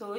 2